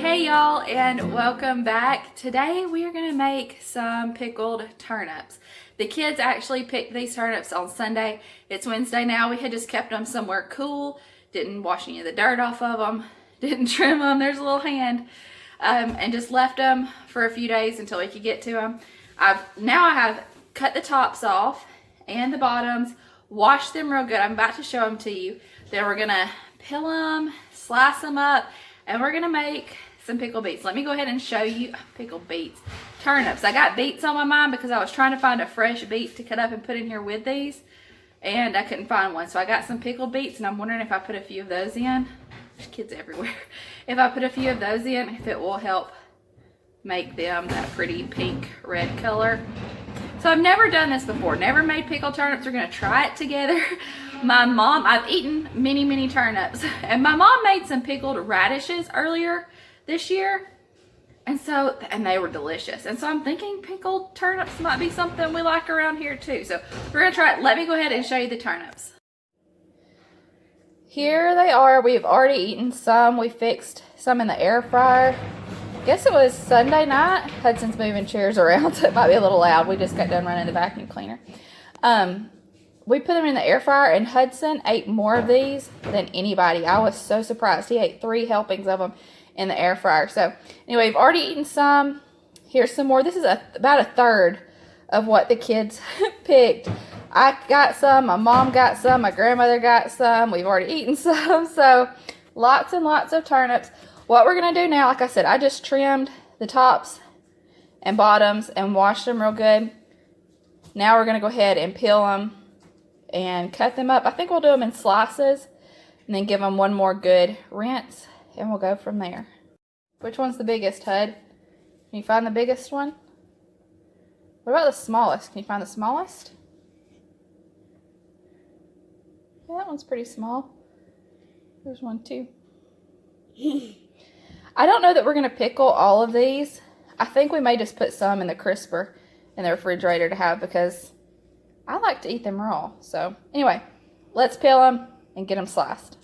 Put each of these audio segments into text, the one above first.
Hey y'all, and welcome back. Today we are going to make some pickled turnips. The kids actually picked these turnips on Sunday. It's Wednesday now. We had just kept them somewhere cool, didn't wash any of the dirt off of them, didn't trim them, there's a little hand, and just left them for a few days until we could get to them. I have cut the tops off and the bottoms, washed them real good. I'm about to show them to you. Then we're going to peel them, slice them up, and we're gonna make some pickled beets. Let me go ahead and show you pickled beets. Turnips. I got beets on my mind because I was trying to find a fresh beet to cut up and put in here with these, and I couldn't find one. So I got some pickled beets, and I'm wondering if I put a few of those in. There's kids everywhere. If I put a few of those in, if it will help make them that pretty pink red color. So I've never done this before, never made pickled turnips. We're gonna try it together. My mom, I've eaten many turnips, and my mom made some pickled radishes earlier this year, and they were delicious. And so I'm thinking pickled turnips might be something we like around here too. So we're gonna try it. Let me go ahead and show you the turnips. Here they are. We've already eaten some. We fixed some in the air fryer. Guess it was Sunday night. Hudson's moving chairs around, so it might be a little loud. We just got done running the vacuum cleaner. We put them in the air fryer, and Hudson ate more of these than anybody. I was so surprised. He ate 3 helpings of them in the air fryer. So anyway, we've already eaten some. Here's some more. This is about a third of what the kids picked. I got some, my mom got some, my grandmother got some. We've already eaten some. So lots and lots of turnips. What we're going to do now, like I said, I just trimmed the tops and bottoms and washed them real good. Now we're going to go ahead and peel them and cut them up. I think we'll do them in slices and then give them one more good rinse, and we'll go from there. Which one's the biggest, Hud? Can you find the biggest one? What about the smallest? Can you find the smallest? Yeah, that one's pretty small. There's one too. I don't know that we're going to pickle all of these. I think we may just put some in the crisper in the refrigerator to have, because I like to eat them raw. So anyway, let's peel them and get them sliced.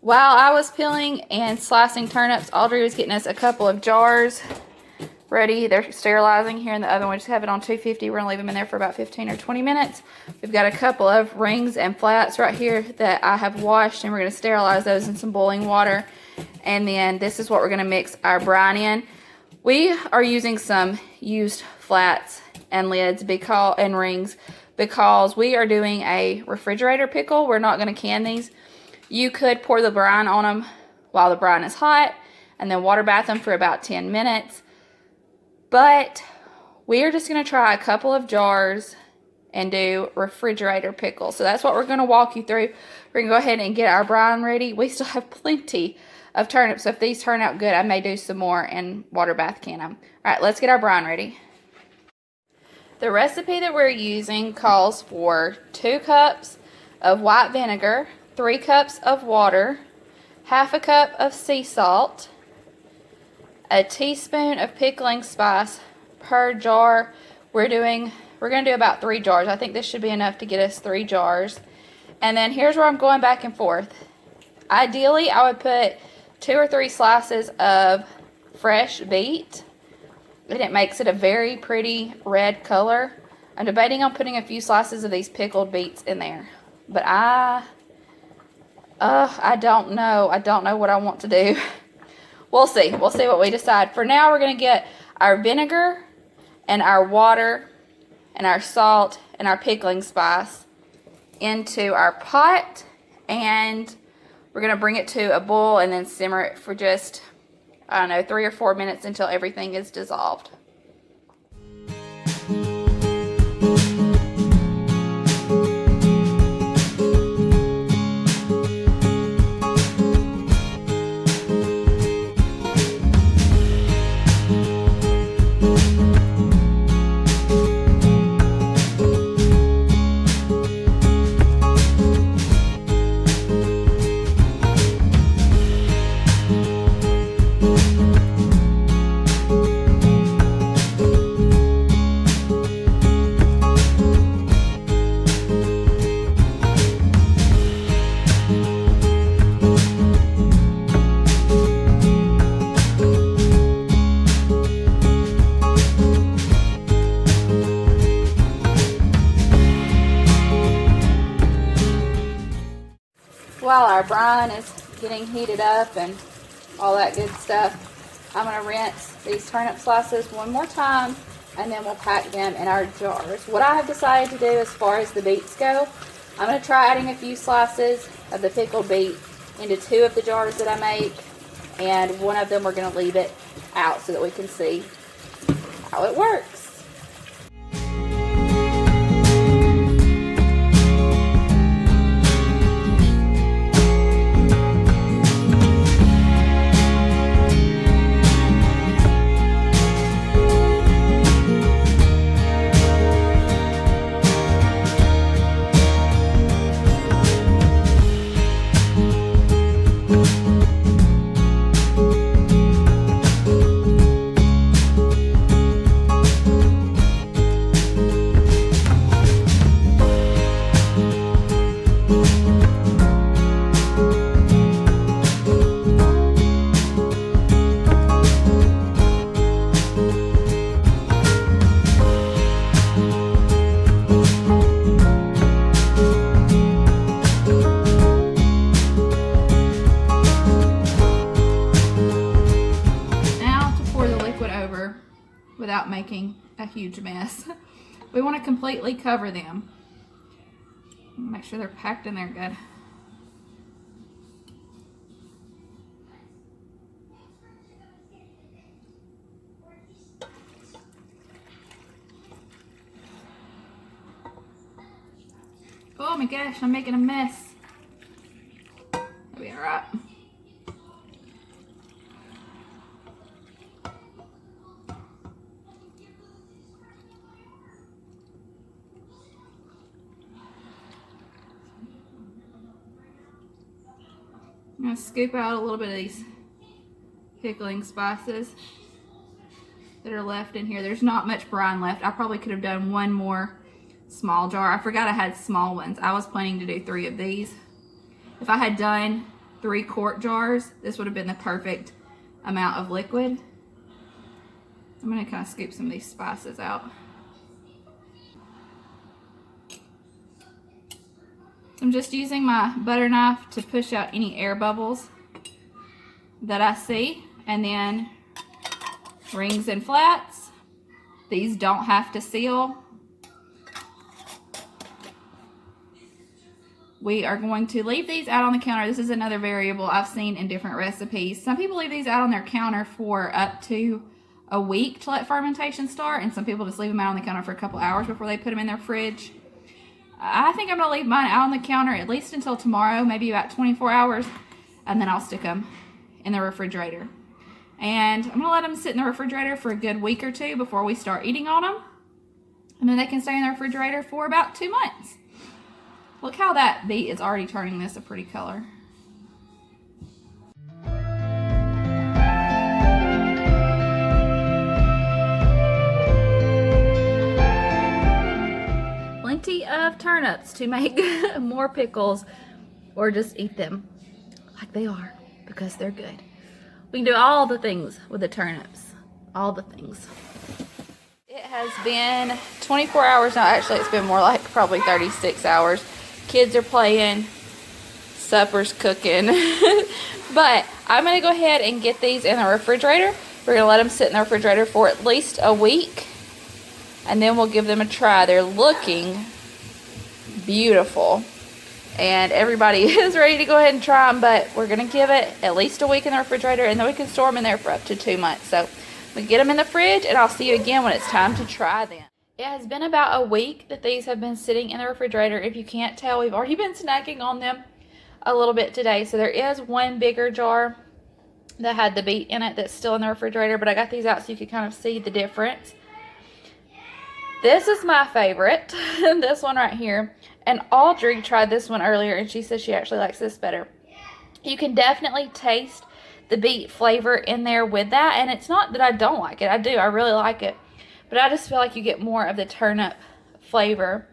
While I was peeling and slicing turnips, Audrey was getting us a couple of jars ready. They're sterilizing here in the oven. We just have it on 250. We're going to leave them in there for about 15 or 20 minutes. We've got a couple of rings and flats right here that I have washed, and we're going to sterilize those in some boiling water. And then this is what we're going to mix our brine in. We are using some used flats and lids and rings because we are doing a refrigerator pickle. We're not going to can these. You could pour the brine on them while the brine is hot and then water bath them for about 10 minutes. But we are just going to try a couple of jars and do refrigerator pickles. So that's what we're going to walk you through. We're going to go ahead and get our brine ready. We still have plenty of turnips. So if these turn out good, I may do some more and water bath can them. All right, let's get our brine ready. The recipe that we're using calls for 2 cups of white vinegar, 3 cups of water, half a cup of sea salt, a teaspoon of pickling spice per jar. We're going to do about 3 jars. I think this should be enough to get us 3 jars. And then here's where I'm going back and forth. Ideally, I would put 2 or 3 slices of fresh beet, and it makes it a very pretty red color. I'm debating on putting a few slices of these pickled beets in there, but I don't know. I don't know what I want to do. We'll see. We'll see what we decide. For now, we're going to get our vinegar and our water and our salt and our pickling spice into our pot, and we're going to bring it to a boil and then simmer it for just, I don't know, 3 or 4 minutes until everything is dissolved. While our brine is getting heated up and all that good stuff, I'm going to rinse these turnip slices one more time, and then we'll pack them in our jars. What I have decided to do as far as the beets go, I'm going to try adding a few slices of the pickled beet into 2 of the jars that I make, and one of them we're going to leave it out so that we can see how it works. Without making a huge mess. We want to completely cover them. Make sure they're packed in there good. Oh my gosh, I'm making a mess. That'll be alright. I'm going to scoop out a little bit of these pickling spices that are left in here. There's not much brine left. I probably could have done one more small jar. I forgot I had small ones. I was planning to do 3 of these. If I had done 3 quart jars, this would have been the perfect amount of liquid. I'm going to kind of scoop some of these spices out. I'm just using my butter knife to push out any air bubbles that I see, and then rings and flats. These don't have to seal. We are going to leave these out on the counter. This is another variable I've seen in different recipes. Some people leave these out on their counter for up to a week to let fermentation start, and some people just leave them out on the counter for a couple hours before they put them in their fridge. I think I'm going to leave mine out on the counter at least until tomorrow, maybe about 24 hours, and then I'll stick them in the refrigerator. And I'm going to let them sit in the refrigerator for a good week or 2 before we start eating on them. And then they can stay in the refrigerator for about 2 months. Look how that beet is already turning this a pretty color. Plenty of turnips to make more pickles, or just eat them like they are because they're good. We can do all the things with the turnips, all the things. It has been 24 hours now. Actually, it's been more like probably 36 hours. Kids are playing supper's cooking. But I'm going to go ahead and get these in the refrigerator. We're going to let them sit in the refrigerator for at least a week. And then we'll give them a try. They're looking beautiful. And everybody is ready to go ahead and try them. But we're going to give it at least a week in the refrigerator. And then we can store them in there for up to 2 months. So we get them in the fridge. And I'll see you again when it's time to try them. It has been about a week that these have been sitting in the refrigerator. If you can't tell, we've already been snacking on them a little bit today. So there is one bigger jar that had the beet in it that's still in the refrigerator. But I got these out so you can kind of see the difference. This is my favorite. This one right here. And Audrey tried this one earlier and she says she actually likes this better. You can definitely taste the beet flavor in there with that. And it's not that I don't like it. I do. I really like it. But I just feel like you get more of the turnip flavor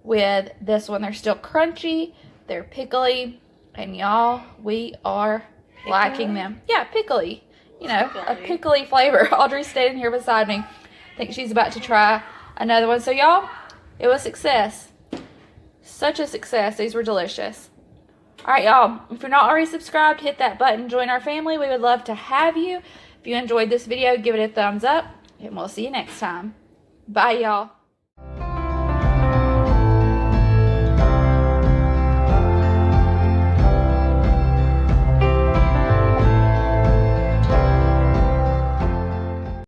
with this one. They're still crunchy. They're pickly. And y'all, we are liking them. Yeah, pickly. You know, a pickly flavor. Audrey's standing here beside me. I think she's about to try another one. So y'all, it was a success. Such a success. These were delicious. Alright y'all, if you're not already subscribed, hit that button. Join our family. We would love to have you. If you enjoyed this video, give it a thumbs up. And we'll see you next time. Bye, y'all.